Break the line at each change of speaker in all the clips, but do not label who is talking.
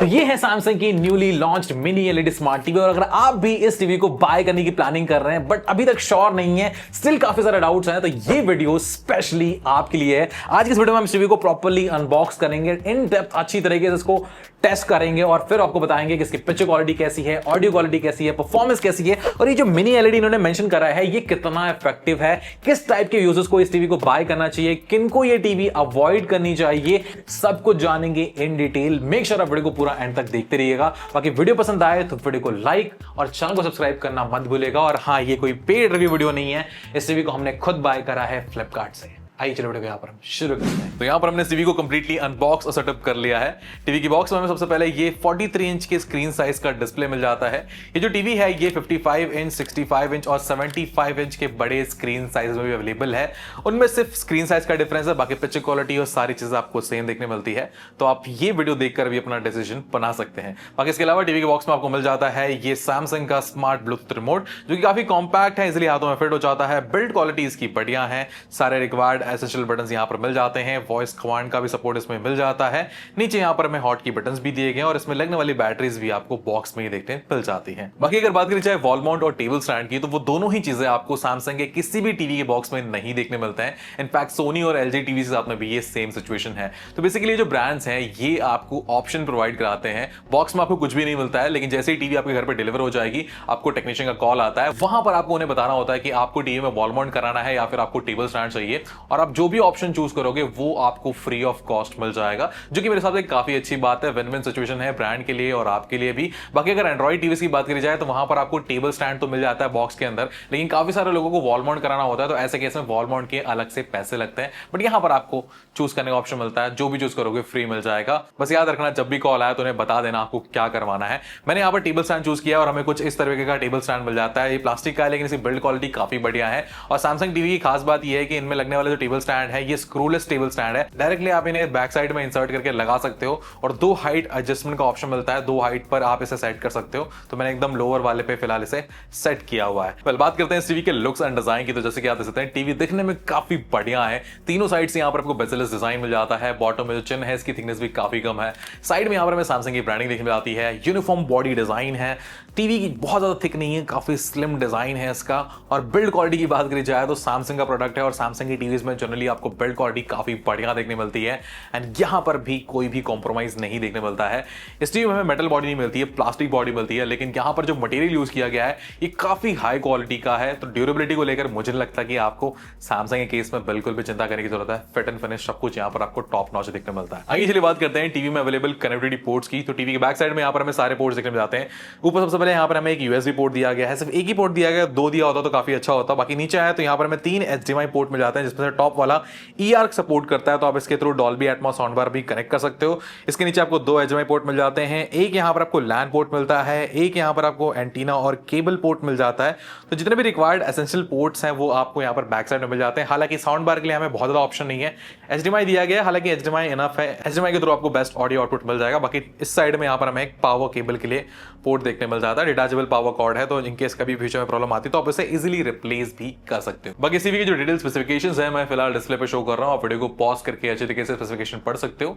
तो ये है सैमसंग की newly launched mini LED smart TV. और अगर आप भी इस टीवी को बाय करने की प्लानिंग कर रहे हैं बट अभी तक श्योर नहीं है, स्टिल काफी सारे डाउट्स हैं, तो ये वीडियो स्पेशली आपके लिए है। आज की इस वीडियो में हम इस टीवी को प्रॉपर्ली अनबॉक्स करेंगे, इन डेप्थ अच्छी तरीके से इसको टेस्ट करेंगे और फिर आपको बताएंगे कि इसकी पिक्चर क्वालिटी कैसी है, ऑडियो क्वालिटी कैसी है, परफॉर्मेंस कैसी है और ये जो मिनी एलईडी इन्होंने मेंशन करा है ये कितना इफेक्टिव है, किस टाइप के यूजर्स को इस टीवी को बाय करना चाहिए, किनको ये टीवी अवॉइड करनी चाहिए, सब कुछ जानेंगे इन डिटेल। मेक श्योर आप वीडियो को पूरा एंड तक देखते रहिएगा। बाकी वीडियो पसंद आए तो वीडियो को लाइक और चैनल को सब्सक्राइब करना मत भूलिएगा। और हाँ, ये कोई पेड रिव्यू वीडियो नहीं है, इस टीवी को हमने खुद बाय करा है फ्लिपकार्ट से। आइए चलो वीडियो को यहाँ पर हम शुरू करते हैं। तो यहाँ पर हमने टीवी को कंप्लीटली अनबॉक्स और सेटअप कर लिया है। टीवी की बॉक्स में हमें सबसे पहले ये 43 इंच के स्क्रीन साइज का डिस्प्ले मिल जाता है। ये जो टीवी है ये 55 इंच, 65 इंच और 75 इंच के बड़े स्क्रीन साइज में भी अवेलेबल है। उनमें सिर्फ स्क्रीन साइज का डिफरेंस है, बाकी पिक्चर क्वालिटी और सारी चीजें आपको सेम देखने मिलती है। तो आप ये वीडियो देखकर भी अपना डिसीजन बना सकते हैं। बाकी इसके अलावा टीवी के बॉक्स में आपको मिल जाता है ये सैमसंग का स्मार्ट ब्लूटूथ रिमोट, जो कि काफी कॉम्पैक्ट है, इसलिए हाथों में फिट हो जाता है। बिल्ड क्वालिटी इसकी बढ़िया है, सारे रिक्वायर्ड एसेंशियल बटन यहाँ पर मिल जाते हैं। वॉइस कमांड का भी सपोर्ट इसमें मिल जाता है। नीचे यहाँ पर हमें हॉट की बटन्स भी दिए गए हैं और इसमें लगने वाली बैटरीज भी आपको बॉक्स में ही देखने मिल जाती हैं। बाकी अगर बात करी जाए वॉल माउंट और टेबल स्टैंड की, तो वो दोनों ही चीजें आपको सैमसंग के किसी भी टीवी के बॉक्स में नहीं देखने मिलते हैं। इनफैक्ट सोनी और एलजी टीवी के साथ में भी ये सेम सिचुएशन है। तो बेसिकली जो ब्रांड्स हैं ये आपको ऑप्शन प्रोवाइड कराते हैं। बॉक्स में आपको कुछ भी नहीं मिलता है, लेकिन जैसे ही टीवी आपके घर पर डिलीवर हो जाएगी, आपको टेक्नीशियन का कॉल आता है, वहां पर आपको उन्हें बताना होता है कि आपको टीवी में वॉल माउंट कराना है या फिर आपको टेबल स्टैंड चाहिए, और आप जो भी ऑप्शन चूज करोगे वो आपको फ्री ऑफ कॉस्ट मिल जाएगा, जो कि मेरे हिसाब से काफी अच्छी बात है। विन विन सिचुएशन है ब्रांड के लिए और आपके लिए भी। बाकी अगर एंड्रॉइड टीवी की बात करी जाए तो वहां पर आपको टेबल स्टैंड तो मिल जाता है बॉक्स के अंदर, लेकिन काफी सारे लोगों को वॉल माउंट कराना होता है, तो ऐसे केस में वॉल माउंट के अलग से पैसे लगते हैं। बट यहां पर आपको चूज करने का ऑप्शन मिलता है, जो भी चूज करोगे फ्री मिल जाएगा। बस याद रखना, जब भी कॉल आया तो उन्हें बता देना आपको क्या करवाना है। मैंने यहाँ पर टेबल स्टैंड चूज किया और हमें कुछ इस तरीके का टेबल स्टैंड मिल जाता है। ये प्लास्टिक का है, लेकिन इसकी बिल्ड क्वालिटी काफी बढ़िया है। और सैमसंग टीवी की खास बात यह है कि इनमें लगने वाला जो टेबल स्टैंड है ये स्क्रूलेस टेबल स्टैंड है। डायरेक्टली आप इन्हें बैक साइड में इंसर्ट करके लगा सकते हो और 2 हाइट एडजस्टमेंट का ऑप्शन मिलता है, 2 हाइट पर आप इसे सेट कर सकते हो। तो मैंने एकदम लोअर वाले पे फिलहाल इसे सेट किया हुआ है। वेल, बात करते हैं इस टीवी के लुक्स एंड डिजाइन की। तो जैसे कि आप देख सकते हैं टीवी दिखने में काफी बढ़िया है। तीनों साइड से यहाँ पर आपको बेजलेस डिजाइन मिल जाता है। बॉटम में जो चिन्ह है इसकी थिकनेस भी काफी कम है। साइड में यहाँ पर हमें सैमसंग की ब्रांडिंग देखने में आती है। यूनिफॉर्म बॉडी डिजाइन है। टीवी की बहुत ज्यादा थिक नहीं है, काफी स्लिम डिजाइन है इसका। और बिल्ड क्वालिटी की बात करी जाए तो सैमसंग का प्रोडक्ट है और सैमसंग की टीवीज में जनरली आपको बिल्ड क्वालिटी काफी बढ़िया देखने मिलती है। एंड यहां पर भी कोई भी कॉम्प्रोमाइज नहीं देखने मिलता है। इस टीवी में हमें मेटल बॉडी नहीं मिलती है, प्लास्टिक बॉडी मिलती है, लेकिन यहां पर जो मटेरियल यूज किया गया है ये काफी हाई क्वालिटी का है। तो ड्यूरेबिलिटी को लेकर मुझे लगता है कि आपको सैमसंग के केस में बिल्कुल भी चिंता करने की जरूरत है। फिट एंड फिनिश सब कुछ यहां पर आपको टॉप नॉच देखने मिलता है। आइए चलिए बात करते हैं टीवी में अवेलेबल कनेक्टिविटी पोर्ट्स की। तो टीवी के बैक साइड में यहां पर हमें सारे पोर्ट्स देखने मिल जाते हैं। ऊपर सबसे पहले यहां पर हमें एक यूएसबी पोर्ट दिया गया है। सिर्फ एक ही पोर्ट दिया गया, 2 दिया होता तो काफी अच्छा होता। बाकी नीचे आया तो यहां पर हमें 3 HDMI पोर्ट मिल जाते हैं, जिसमें से टॉप वाला EARC सपोर्ट करता है, तो आप इसके through Dolby Atmos sound bar भी कनेक्ट कर सकते हो। इसके नीचे आपको 2 HDMI पोर्ट मिल जाते हैं। एक यहाँ पर आपको लैन पोर्ट मिलता है, एक यहाँ पर आपको एंटीना और केबल पोर्ट मिल जाता है। तो जितने भी रिक्वायर्ड एसेंशियल पोर्ट्स हैं वो आपको यहाँ पर बैक साइड में मिल जाते हैं। हालांकि साउंड बार के लिए हमें बहुत ज्यादा ऑप्शन नहीं है। HDMI दिया गया है, हालांकि HDMI इनफ है। HDMI के थ्रू आपको बेस्ट ऑडियो आउटपुट मिल जाएगा। बाकी इस साइड में यहाँ पर हमें एक पावर केबल के लिए पोर्ट देखने मिल जाता है। डिटैचेबल पावर कॉर्ड है, तो इनकेस कभी फ्यूचर में प्रॉब्लम आती है तो आप इसे इजीली रिप्लेस भी कर सकते हो। बाकी टीवी की जो डिटेल स्पेसिफिकेशंस है मैं फिलहाल डिस्प्ले पे शो कर रहा हूं, आप वीडियो को पॉज करके अच्छे तरीके से स्पेसिफिकेशन पढ़ सकते हो।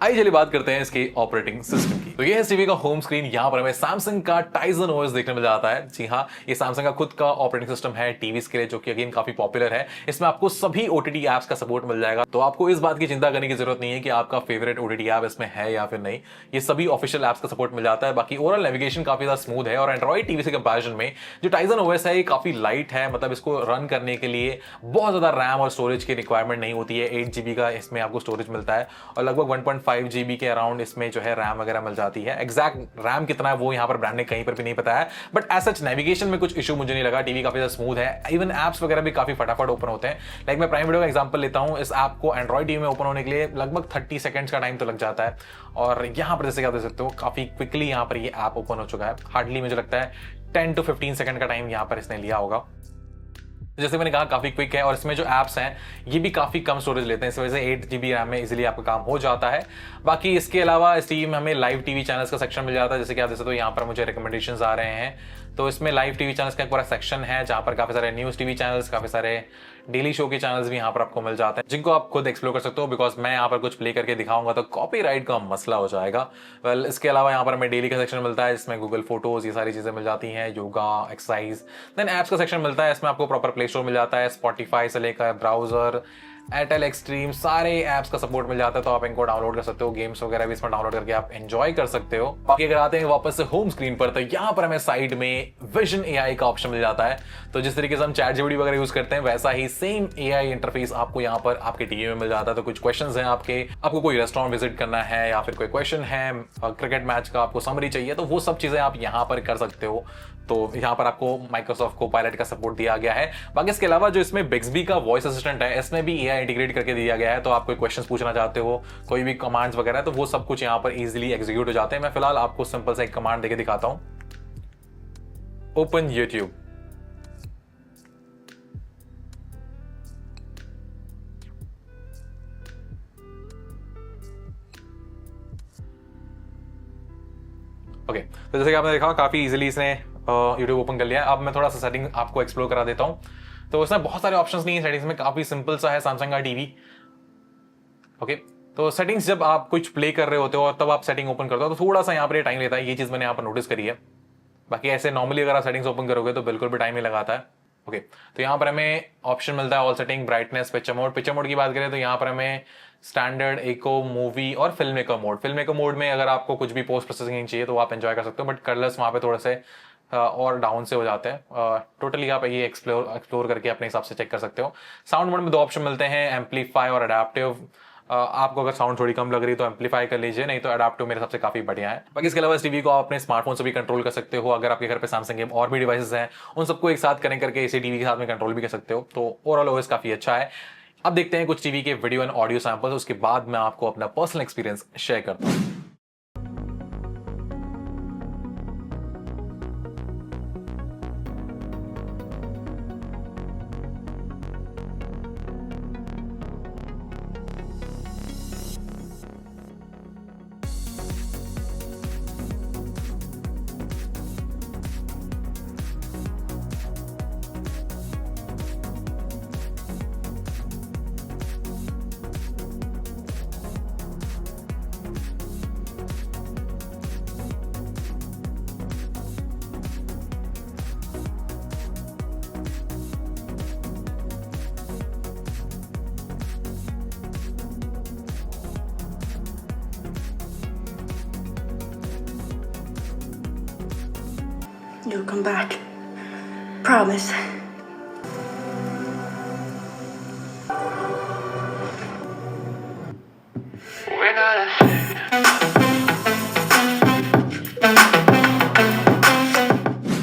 आइए चलिए बात करते हैं इसके ऑपरेटिंग सिस्टम की। तो ये है टीवी का होम स्क्रीन। यहाँ पर हमें सैमसंग का टाइजन OS देखने मिल जाता है। जी हाँ, ये सैमसंग का खुद का ऑपरेटिंग सिस्टम है टीवीज के लिए, जो कि अगेन काफी पॉपुलर है। इसमें आपको सभी OTT ऐप्स का सपोर्ट मिल जाएगा, तो आपको इस बात की चिंता करने की जरूरत नहीं है कि आपका फेवरेट OTT ऐप इसमें है या फिर नहीं। ये सभी ऑफिशियल ऐप्स का सपोर्ट मिल जाता है। बाकी ओवरऑल नेविगेशन काफी ज्यादा स्मूथ है और एंड्रॉइड टीवी से कंपैरिजन में जो टाइजन OS है ये काफी लाइट है। मतलब इसको रन करने के लिए बहुत ज्यादा रैम और स्टोरेज की रिक्वायरमेंट नहीं होती है। 8 GB का इसमें आपको स्टोरेज मिलता है और लगभग 1.5 GB के अराउंड इसमें जो है रैम वगैरह मिल जाती है। एग्जैक्ट रैम कितना है वो यहाँ पर ब्रांड ने कहीं पर भी नहीं बताया, बट एज सच नेविगेशन में कुछ इशू मुझे नहीं लगा। टीवी काफी ज्यादा स्मूथ है, इवन एप्स वगैरह भी काफी फटाफट ओपन होते हैं। लाइक मैं प्राइम वीडियो का एग्जांपल लेता हूं, इस ऐप को एंड्रॉइड टीवी में ओपन होने के लिए लगभग 30 सेकंड्स का टाइम तो लग जाता है, और यहाँ पर जैसे आप देख सकते हो काफी क्विकली यहाँ पर ये ऐप ओपन हो चुका है। हार्डली मुझे लगता है 10 to 15 सेकंड का टाइम यहाँ पर इसने लिया होगा। जैसे मैंने कहा काफी क्विक है और इसमें जो एप्स हैं ये भी काफी कम स्टोरेज लेते हैं, इस वजह से 8 GB रैम में इजीली आपका काम हो जाता है। बाकी इसके अलावा इस टीवी में हमें लाइव टीवी चैनल्स का सेक्शन मिल जाता है। जैसे कि आप देख सकते हो यहाँ पर मुझे रिकमेंडेशंस आ रहे हैं, तो इसमें लाइव टीवी चैनल्स का एक पूरा सेक्शन है जहां पर काफी सारे न्यूज टीवी चैनल्स, काफी सारे डेली शो के चैनल्स भी यहाँ पर आपको मिल जाते हैं, जिनको आप खुद एक्सप्लोर कर सकते हो, बिकॉज मैं यहाँ पर कुछ प्ले करके दिखाऊंगा तो कॉपीराइट का मसला हो जाएगा। वेल, इसके अलावा यहाँ पर हमें डेली का सेक्शन मिलता है, जिसमें गूगल फोटोज ये सारी चीजें मिल जाती हैं, योगा, एक्सरसाइज। देन ऐप्स का सेक्शन मिलता है, इसमें आपको प्रॉपर प्ले स्टोर मिल जाता है, स्पॉटिफाई से लेकर ब्राउजर, एयरटेल एक्सट्रीम, सारे ऐप्स का सपोर्ट मिल जाता है, तो आप इनको डाउनलोड कर सकते हो। गेम्स वगैरह भी इसमें डाउनलोड करके आप एंजॉय कर सकते हो। बाकी अगर आते हैं वापस से होम स्क्रीन पर, तो यहाँ पर हमें साइड में विजन एआई का ऑप्शन मिल जाता है। तो जिस तरीके से हम चैट जीपीटी वगैरह यूज करते हैं, वैसा ही सेम एआई इंटरफेस आपको यहाँ पर आपके टीवी में मिल जाता है। तो कुछ क्वेश्चंस हैं आपको कोई रेस्टोरेंट विजिट करना है या फिर कोई क्वेश्चन है, क्रिकेट मैच का आपको समरी चाहिए, तो वो सब चीजें आप यहाँ पर कर सकते हो। तो यहाँ पर आपको माइक्रोसॉफ्ट कोपायलट का सपोर्ट दिया गया है। बाकी इसके अलावा जो इसमें बिक्सबी का वॉइस असिस्टेंट है, इसमें भी एआई इंटीग्रेट करके दिया गया है। तो आप कोई क्वेश्चंस पूछना चाहते हो, कोई भी कमांड्स वगैरह, तो वो सब कुछ यहाँ पर इजीली एग्जीक्यूट हो जाते हैं। मैं फिलहाल आपको सिंपल सा एक कमांड देके दिखाता हूं, ओपन यूट्यूब। ओके, तो जैसे कि आपने देखा काफी इजीली इसने यूट्यूब ओपन कर लिया है। अब मैं थोड़ा सा सेटिंग आपको एक्सप्लोर करा देता हूं। तो इसमें बहुत सारे ऑप्शंस नहीं है सेटिंग्स में, काफी सिंपल सा है सैमसंग का टीवी। ओके, तो सेटिंग्स जब आप कुछ प्ले कर रहे होते हो और तब आप सेटिंग ओपन करते हो तो थोड़ा सा यहाँ पर टाइम लेता है, ये चीज मैंने यहाँ पर नोटिस करी है। बाकी ऐसे नॉर्मली अगर आप सेटिंग्स ओपन करोगे तो बिल्कुल भी टाइम नहीं लगाता है। ओके, तो यहाँ पर हमें ऑप्शन मिलता है all setting, brightness, picture mode. Picture mode की बात करें तो यहाँ पर हमें स्टैंडर्ड, इको, मूवी और film maker mode. Film maker mode में अगर आपको कुछ भी पोस्ट प्रोसेसिंग चाहिए तो आप एंजॉय कर सकते हो, बट कलर्स वहाँ पे थोड़े से और डाउन से हो जाते हैं। टोटली आप ये एक्सप्लोर करके अपने हिसाब से चेक कर सकते हो। साउंड मोड में दो ऑप्शन मिलते हैं, एम्पलीफाई और अडेप्टिव। आपको अगर साउंड थोड़ी कम लग रही तो एम्पलीफाई कर लीजिए, नहीं तो अडेप्टिव मेरे हिसाब से काफी बढ़िया है। बाकी इसके अलावा इस टीवी को आप अपने स्मार्टफोन से भी कंट्रोल कर सकते हो। अगर आपके घर पे सैमसंग के और भी डिवाइसेस हैं, उन सबको एक साथ कनेक्ट करके इसी टीवी के साथ में कंट्रोल भी कर सकते हो। तो ओवरऑल ओएस काफी अच्छा है। अब देखते हैं कुछ टीवी के वीडियो एंड ऑडियो सैंपल्स, उसके बाद मैं आपको अपना पर्सनल एक्सपीरियंस शेयर करता हूं।
You'll come back. Promise. We're gonna...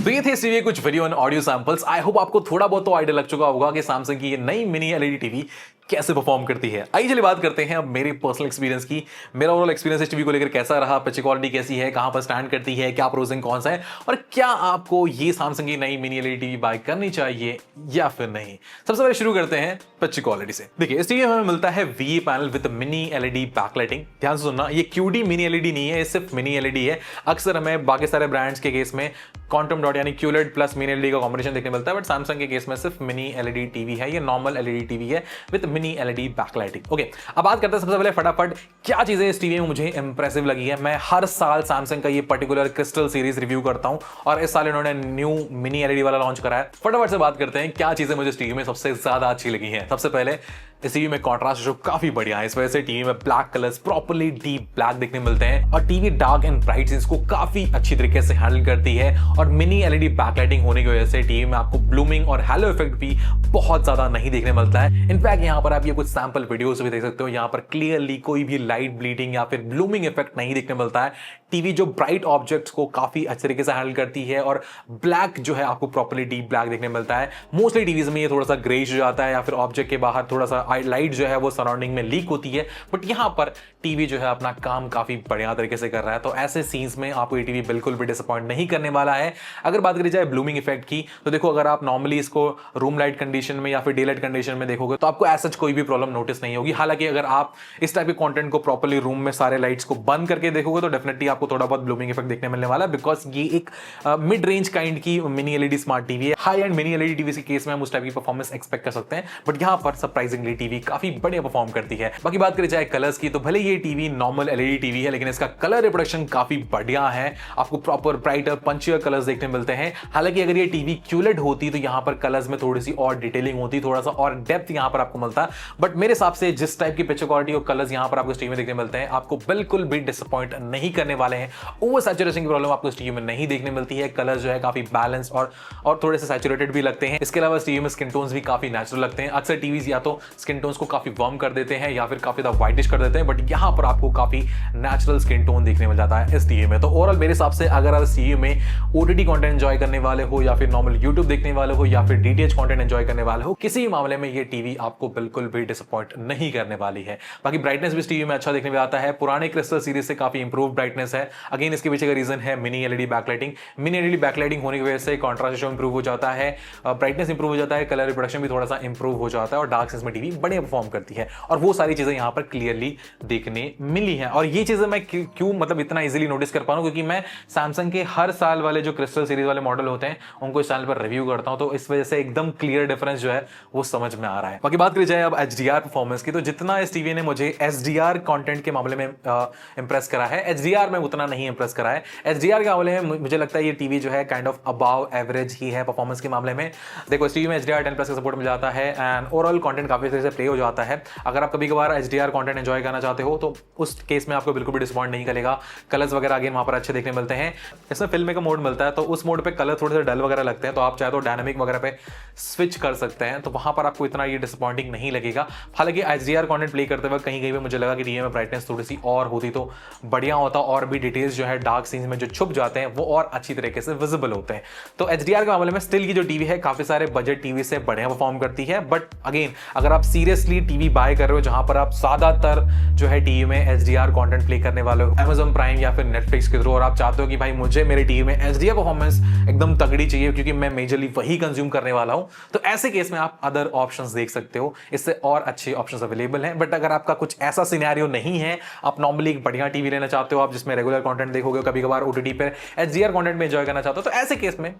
तो ये थे इस टीवी के कुछ video and audio samples. I hope आपको थोड़ा बहुत तो आइडिया लग चुका होगा कि सैमसंग की ये नई मिनी एलईडी टीवी कैसे परफॉर्म करती है। आइए चलिए बात करते हैं अब मेरे पर्सनल एक्सपीरियंस की। मेरा ओवरऑल एक्सपीरियंस इस टीवी को लेकर कैसा रहा, पिक्चर क्वालिटी कैसी है, कहां पर स्टैंड करती है, क्या प्रोज एंड कॉन्स है, और क्या आपको ये सैमसंग की नई मिनी एलईडी टीवी बाय करनी चाहिए या फिर नहीं। सबसे पहले शुरू करते हैं पिक्चर क्वालिटी से। देखिए, इस टीवी में हमें मिलता है V panel with mini LED backlighting. ध्यान से सुनना, ये क्यूडी मिनी एलईडी नहीं है, ये सिर्फ मिनी एलईडी है। अक्सर हमें बाकी सारे ब्रांड्स के केस में क्वांटम डॉट यानी क्यूलेड प्लस मिनी एलईडी का कॉम्बिनेशन देखने मिलता है, बट सैमसंग के केस में सिर्फ मिनी एलईडी टीवी है। ये नॉर्मल एलईडी टीवी है with mini LED backlighting. Okay, अब बात करते हैं सबसे पहले फटाफट क्या चीजें इस टीवी में मुझे इंप्रेसिव लगी है। मैं हर साल सैमसंग का ये पर्टिकुलर क्रिस्टल सीरीज रिव्यू करता हूं और इस साल इन्होंने न्यू मिनी एलईडी वाला लॉन्च करा है। फटाफट से बात करते हैं क्या चीजें मुझे इस टीवी में सबसे ज्यादा अच्छी लगी हैं। सबसे पहले इस टीवी में कॉन्ट्रास्ट जो काफी बढ़िया है, इस वजह से टीवी में black colours properly deep black देखने मिलते हैं और TV dark and bright scenes को काफी अच्छी तरीके से हैंडल करती है। और मिनी एलईडी बैकलाइटिंग होने की वजह से टीवी में आपको ब्लूमिंग और हैलो इफेक्ट भी बहुत ज्यादा नहीं देखने मिलता है। इनफैक्ट यहाँ पर आप ये कुछ सैंपल वीडियोस भी देख सकते हो, यहाँ पर क्लियरली कोई भी लाइट ब्लीडिंग या फिर ब्लूमिंग इफेक्ट नहीं देखने मिलता है। टीवी जो ब्राइट ऑब्जेक्ट्स को काफी अच्छे तरीके से हैंडल करती है और ब्लैक जो है आपको प्रॉपर्ली डीप ब्लैक देखने मिलता है। मोस्टली टीवीज में ये थोड़ा सा ग्रेइश हो जाता है या फिर ऑब्जेक्ट के बाहर थोड़ा सा लाइट जो है वो सराउंडिंग में लीक होती है, बट यहाँ पर टीवी जो है अपना काम काफी बढ़िया तरीके से कर रहा है। तो ऐसे सीन्स में आपको ये टीवी बिल्कुल भी डिसअपॉइंट नहीं करने वाला है। अगर बात करी जाए ब्लूमिंग इफेक्ट की, तो देखो अगर आप नॉर्मली इसको रूम लाइट कंडीशन में या फिर डे लाइट कंडीशन में देखोगे तो आपको ऐसा कोई भी प्रॉब्लम नोटिस नहीं होगी। हालांकि अगर आप इस टाइप के कंटेंट को प्रॉपर्ली रूम में सारे लाइट्स को बंद करके देखोगे तो डेफिनेटली आपको थोड़ा बहुत ब्लूमिंग इफेक्ट देखने मिलने वाला है, बिकॉज ये एक मिड रेंज काइंड की मिनी एलईडी स्मार्ट टीवी है। High and mini LED TV के केस में हम उस टाइप की परफॉर्मेंस एक्सपेक्ट कर सकते हैं, बट यहाँ पर सरप्राइजिंगली टीवी काफी बढ़िया परफॉर्म करती है। बाकी बात करी जाए कलर्स की, तो भले ये टीवी नॉर्मल एलईडी टीवी है, लेकिन इसका कलर रिप्रोडक्शन काफी बढ़िया है। आपको प्रॉपर ब्राइटर पंचियर कलर्स देखने मिलते हैं। हालांकि अगर ये टीवी क्यूलेड होती तो यहाँ पर कलर्स में थोड़ी सी और डिटेलिंग होती, थोड़ा सा और डेप्थ यहाँ पर आपको मिलता, बट मेरे हिसाब से जिस टाइप की पिक्चर क्वालिटी और कलर्स यहाँ पर आपको इस टीवी में देखने मिलते हैं, आपको बिल्कुल भी डिसअपॉइंट नहीं करने वाले हैं। ओवर सैचुरेशन की प्रॉब्लम आपको इस टीवी में नहीं देखने मिलती है। कलर जो है काफी बैलेंस और थोड़े से सैचुरेटेड भी लगते हैं। इसके अलावा इस टीवी में स्किन टोन्स भी काफी नेचुरल लगते हैं। अक्सर टीवीज या तो स्किन टोन्स को काफी वार्म कर देते हैं या फिर काफी ज्यादा व्हाइटिश कर देते हैं, बट यहाँ पर आपको काफी नेचुरल स्किन टोन देखने मिल जाता है इस टीवी में। तो ओवरऑल मेरे हिसाब से अगर आप इस टीवी में ओटीटी कंटेंट एंजॉय करने वाले हो या फिर नॉर्मल यूट्यूब देखने वाले हो या फिर डीटीएच कंटेंट एंजॉय करने वाले हो, किसी भी मामले में ये टीवी आपको बिल्कुल भी डिसअपॉइंट नहीं करने वाली है। बाकी ब्राइटनेस भी इस टीवी में अच्छा देखने में आता है। पुराने क्रिस्टल सीरीज से काफी इंप्रूव ब्राइटनेस है। अगेन इसके पीछे का रीजन है mini LED backlighting. Mini LED backlighting होने की वजह से कॉन्ट्रास्ट इंप्रूव हो जाता है, ब्राइटनेस इंप्रूव हो जाता है, कलर रिप्रोडक्शन भी थोड़ा सा इंप्रूव हो जाता है और डार्क सेंस में टीवी बढ़िया परफॉर्म करती है। और वो सारी चीजें यहाँ पर क्लियरली देखने मिली है। और ये चीजें मैं क्यों मतलब इतना इजीली नोटिस कर पा रहा हूं, क्योंकि मैं सैमसंग के हर साल वाले जो क्रिस्टल सीरीज वाले मॉडल होते हैं उनको इस चैनल पर रिव्यू करता हूं, तो इस वजह से एकदम क्लियर डिफरेंस जो है वो समझ में आ रहा है। बाकी बात करी जाए अब एचडीआर परफॉर्मेंस की, तो जितना इस टीवी ने मुझे एचडीआर कंटेंट के मामले में इंप्रेस करा है, एचडीआर में उतना नहीं इंप्रेस करा है। एचडीआर के मामले में मुझे लगता है ये टीवी जो है काइंड ऑफ अबाव एवरेज ही है परफॉर्मेंस के मामले में। देखो इस टीवी में एचडीआर 10+ का सपोर्ट मिल जाता है एंड ओवरऑल कंटेंट काफी तरह से प्ले हो जाता है। अगर आप कभी कभार एचडीआर कंटेंट एंजॉय करना चाहते हो तो उस केस में आपको बिल्कुल भी डिसअपॉइंट नहीं करेगा। कलर्स वगैरह अगेन वहां पर अच्छे देखने मिलते हैं। इसमें फिल्म का मोड मिलता है, तो उस मोड पे कलर थोड़े से डल वगैरह लगते हैं, तो आप चाहे तो डायनामिक वगैरह पे स्विच कर सकते हैं, तो वहां पर आपको इतना ये डिसअपॉइंटिंग नहीं लगेगा। हालांकि एचडीआर कंटेंट प्ले करते वक्त कहीं पे मुझे लगा कि टीवी में ब्राइटनेस थोड़ी सी और होती तो बढ़िया होता, और भी डिटेल्स जो है डार्क सीन्स में जो छुप जाते हैं वो और अच्छी तरीके से विजिबल होते हैं। तो एचडीआर के मामले में स्टिल की जो टीवी है काफी सारे बजट टीवी से बढ़िया परफॉर्म करती है। बट अगेन अगर आप सीरियसली टीवी बाय कर रहे हो जहां पर आप ज्यादातर जो है टीवी में एचडीआर कंटेंट प्ले करने वाले हो Amazon प्राइम या फिर नेटफ्लिक्स के थ्रू, और आप चाहते हो कि भाई मुझे मेरे टीवी में एचडीआर परफॉर्मेंस एकदम तगड़ी चाहिए क्योंकि मैं मेजरली वही कंज्यूम करने वाला हूं, तो ऐसे केस में आप अदर ऑप्शंस देख सकते हो। इससे और अच्छे ऑप्शंस अवेलेबल हैं। बट अगर आपका कुछ ऐसा सिनेरियो नहीं है, आप नॉर्मली एक बढ़िया टीवी लेना चाहते हो, आप जिसमें रेगुलर कंटेंट देखोगे, कभी कभार ओटीटी पर एचडीआर कंटेंट में एंजॉय करना चाहते हो, तो ऐसे केस में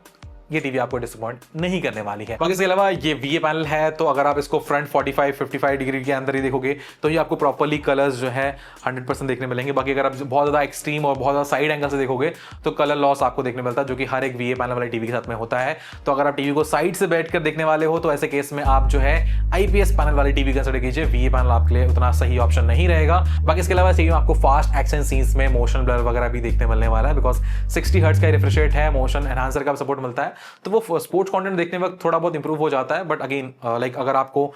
ये टीवी आपको डिसअपॉइंट नहीं करने वाली है। बाकी इसके अलावा ये VA पैनल है, तो अगर आप इसको फ्रंट 45-55 डिग्री के अंदर ही देखोगे तो ये आपको प्रॉपर्ली कलर्स जो है 100% देखने मिलेंगे। बाकी अगर आप बहुत ज़्यादा एक्सट्रीम और बहुत ज़्यादा साइड एंगल से देखोगे तो कलर लॉस आपको देखने मिलता है, जो कि हर एक VA पैनल वाले टीवी के साथ में होता है। तो अगर आप टीवी को साइड से बैठ कर देखने वाले हो तो ऐसे केस में आप जो है IPS पैनल वाली टीवी कंसिडर कीजिए। VA पैनल आपके लिए उतना सही ऑप्शन नहीं रहेगा। बाकी इसके अलावा टीवी में आपको फास्ट एक्शन सीन्स में मोशन ब्लर वगैरह भी देखने मिलने वाला है, बिकॉज 60 हर्ट्ज का रिफ्रेश रेट है, मोशन एनहांसर का सपोर्ट मिलता है, तो वो स्पोर्ट्स कंटेंट देखने में थोड़ा बहुत इंप्रूव हो जाता है। बट अगेन लाइक अगर आपको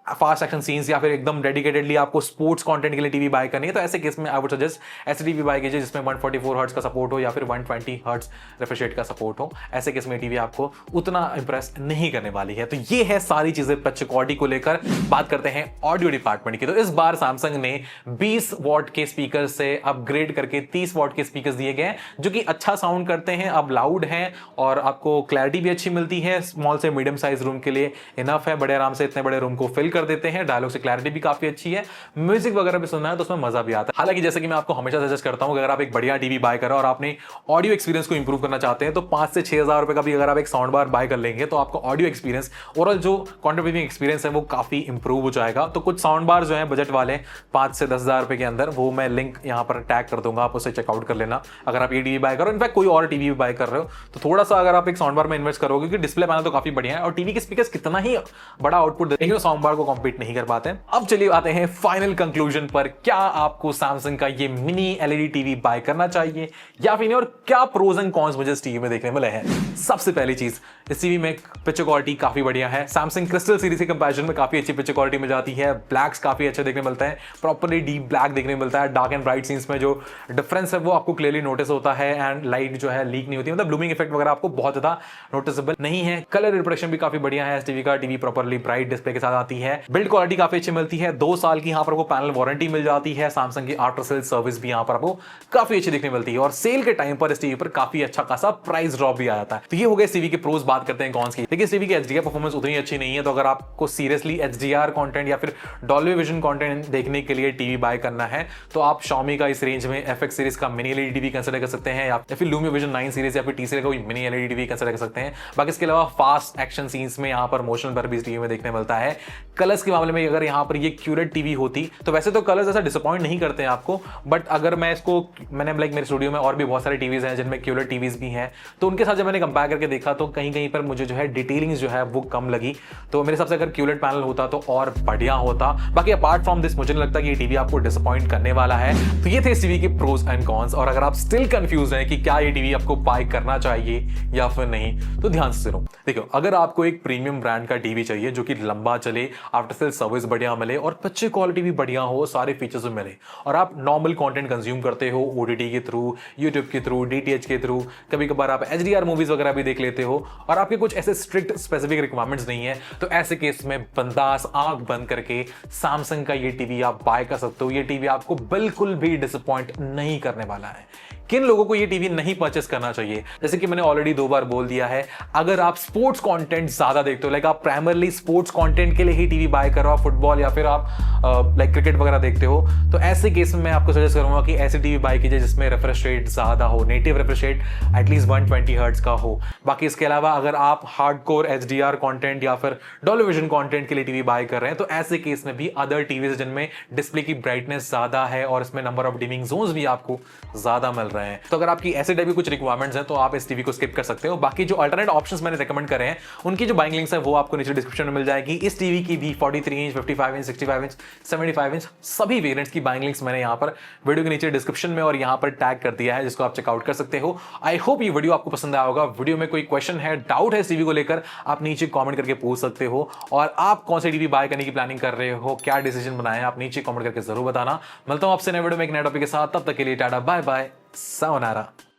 फास्ट एक्शन सीन्स या फिर एकदम डेडिकेटेडली आपको स्पोर्ट्स कंटेंट के लिए टीवी बाय करनी है तो ऐसे केस में आई वुड सजेस्ट ऐसी टीवी बाय कीजिए जिसमें 144 हर्ट्ज का सपोर्ट हो या फिर 120 हर्ट्ज रिफ्रेश रेट का सपोर्ट हो। ऐसे केस में टीवी आपको उतना इंप्रेस नहीं करने वाली है। तो ये है सारी चीजें पिक्चर क्वालिटी को लेकर। बात करते हैं ऑडियो डिपार्टमेंट की, तो इस बार सैमसंग ने 20 वॉट के स्पीकर से अपग्रेड करके 30 वॉट के स्पीकर दिए गए जो कि अच्छा साउंड करते हैं, अब लाउड हैं और आपको क्लैरिटी भी अच्छी मिलती है। स्मॉल से मीडियम साइज रूम के लिए इनफ है, बड़े आराम से इतने बड़े रूम को फिल कर देते हैं। डायलॉग से क्लैरिटी भी काफी अच्छी है, म्यूजिक वगैरह भी सुनना है तो उसमें मजा भी आता है। हालांकि जैसे कि मैं आपको हमेशा सजेस्ट करता हूं कि अगर आप एक बढ़िया टीवी बाय करो और आपने ऑडियो एक्सपीरियंस को इंप्रूव करना चाहते हैं तो 5 से 6 हज़ार रुपए का भी अगर आप एक साउंड बार बाय कर लेंगे तो आपका ऑडियो एक्सपीरियंस ओवरऑल जो कंटेंट व्यूइंग एक्सपीरियंस है वो काफी इंप्रूव हो जाएगा। तो कुछ साउंड बार जो है बजट वाले 5 से 10 हज़ार रुपए के अंदर, वो मैं लिंक यहाँ पर टैग कर दूंगा, आप उसे चेकआउट कर लेना अगर आप ये टीवी बाय करो। इनफैक्ट कोई और टीवी भी बाय कर रहे हो तो थोड़ा सा अगर आप एक साउंड बार में इन्वेस्ट करोगे, क्योंकि डिस्प्ले पैनल तो काफी बढ़िया है और टीवी के स्पीकर्स कितना ही बड़ा आउटपुट देते हैं, साउंड बार को कॉम्पीट नहीं कर पाते। अब चलिए आते हैं फाइनल कंक्लूजन पर, क्या आपको सैमसंग का ये मिनी एलईडी टीवी बाय करना चाहिए या फिर नहीं, और क्या प्रोज एंड कॉन्स मुझे इस टीवी में देखने मिले हैं। सबसे पहली चीज, इस टीवी में पिक्चर क्वालिटी काफी बढ़िया है। सैमसंग क्रिस्टल सीरीज के कंपैरिजन में काफी अच्छी पिक्चर क्वालिटी मिल जाती है। ब्लैक्स काफी अच्छे देखने मिलते हैं, प्रॉपर्ली डीप ब्लैक देखने मिलता है। डार्क एंड ब्राइट सीन्स में जो डिफरेंस है वो आपको क्लियरली नोटिस होता है एंड लाइट जो है लीक नहीं होती, मतलब ब्लूमिंग इफेक्ट वगैरह आपको बहुत ज्यादा नोटिसेबल नहीं है। कलर रिप्रोडक्शन भी काफी बढ़िया है इस टीवी का। टीवी प्रॉपर्ली ब्राइट डिस्प्ले के साथ आती है है। बिल्ड क्वालिटी काफी अच्छी मिलती है, 2 साल की यहाँ पर आपको पैनल वारंटी मिल जाती है। सैमसंग की आफ्टर सेल सर्विस भी यहाँ पर आपको काफी अच्छी देखने मिलती है और सेल के टाइम पर इस टीवी पर काफी अच्छा खासा प्राइस ड्रॉप भी आ जाता है। तो ये हो गए इस टीवी के प्रोज। बात करते हैं कॉन्स की। देखिए इस टीवी की एचडीआर परफॉर्मेंस उतनी अच्छी नहीं है, तो अगर आपको सीरियसली एचडीआर कंटेंट या फिर डॉल्बी विजन कंटेंट देखने के लिए टीवी बाय करना है तो आप Xiaomi का इस रेंज में FX सीरीज का मिनी एलईडी टीवी कंसीडर कर सकते हैं, या फिर Lumia Vision 9 सीरीज या फिर TCL का कोई मिनी एलईडी टीवी कंसीडर कर सकते हैं। बाकी इसके अलावा फास्ट एक्शन सीन्स में यहाँ पर मोशन पर भी इस टीवी में देखने मिलता है। कलर्स के मामले में अगर यहाँ पर ये क्यूरेट टीवी होती तो वैसे तो कलर्स ऐसा डिसअपॉइंट नहीं करते हैं आपको, बट अगर मैं इसको मैंने मेरे स्टूडियो में और भी बहुत सारे टीवीज हैं जिनमें क्यूरेट टीवीज भी हैं, तो उनके साथ जब मैंने कंपेयर करके देखा तो कहीं कहीं पर मुझे जो है डिटेलिंग जो है वो कम लगी। तो मेरे हिसाब से अगर क्यूरेट पैनल होता तो और बढ़िया होता। बाकी अपार्ट फ्रॉम दिस मुझे नहीं लगता कि ये टीवी आपको डिसअपॉइंट करने वाला है। तो ये थे इस टीवी के प्रोज एंड कॉन्स, और अगर आप स्टिल कंफ्यूज हैं कि क्या ये टीवी आपको बाय करना चाहिए या फिर नहीं, तो ध्यान से सुनो। देखो अगर आपको एक प्रीमियम ब्रांड का टीवी चाहिए जो कि लंबा चले, आफ्टर सेल सर्विस बढ़िया मिले और पिक्चर क्वालिटी भी बढ़िया हो, सारे फीचर्स भी मिले, और आप नॉर्मल कंटेंट कंज्यूम करते हो ओटीटी के थ्रू, यूट्यूब के थ्रू, डीटीएच के थ्रू, कभी कभार आप एचडीआर मूवीज वगैरह भी देख लेते हो, और आपके कुछ ऐसे स्ट्रिक्ट स्पेसिफिक रिक्वायरमेंट्स नहीं है, तो ऐसे केस में बंदास आंख बंद करके सैमसंग का ये टीवी आप बाय कर सकते हो। ये टीवी आपको बिल्कुल भी डिसअपॉइंट नहीं करने वाला है। किन लोगों को ये टीवी नहीं परचेस करना चाहिए? जैसे कि मैंने ऑलरेडी 2 बार बोल दिया है, अगर आप स्पोर्ट्स कंटेंट ज्यादा देखते हो, लाइक आप प्राइमरली स्पोर्ट्स कंटेंट के लिए ही टीवी बाय कर रहे हो, फुटबॉल या फिर आप लाइक क्रिकेट वगैरह देखते हो, तो ऐसे केस में मैं आपको सजेस्ट करूंगा कि ऐसी टीवी बाय कीजिए जिसमें रिफ्रेश रेट ज्यादा हो, native refresh rate at least 120 hertz का हो। बाकी इसके अलावा अगर आप हार्डकोर एचडीआर कंटेंट या फिर डॉल्बी विजन कंटेंट के लिए टीवी बाय कर रहे हैं, तो ऐसे केस में भी अदर टीवीज जिनमें डिस्प्ले की ब्राइटनेस ज्यादा है और इसमें नंबर ऑफ डिमिंग जोन्स भी आपको ज्यादा मिल रहे हैं, तो अगर आपकी ऐसे टाइप की कुछ रिक्वायरमेंट्स हैं तो आप इस टीवी को स्किप कर सकते हो। बाकी जो अल्टरनेट ऑप्शंस मैंने रेकमेंड करे हैं उनकी जो बाइंग लिंक्स है वो आपको नीचे डिस्क्रिप्शन में मिल जाएगी। इस टीवी की भी 43 इंच, 55 इंच, 65 इंच, 75 इंच सभी वेरिएंट्स की बाइंग लिंक्स मैंने यहाँ पर वीडियो के नीचे डिस्क्रिप्शन में और यहाँ पर टैग कर दिया है, जिसको आप चेकआउट कर सकते हो। आई होप ये वीडियो आपको पसंद आया होगा। वीडियो में कोई क्वेश्चन है, डाउट है इस टीवी को लेकर, आप नीचे कॉमेंट करके पूछ सकते हो, और आप कौन सी टीवी बाय करने की प्लानिंग कर रहे हो, क्या डिसीजन बनाए, आप नीचे कॉमेंट करके जरूर बताना। मिलता हूं आपसे नए वीडियो में एक नए टॉपिक के साथ, तब तक के लिए टाटा बाय बाय, सायोनारा।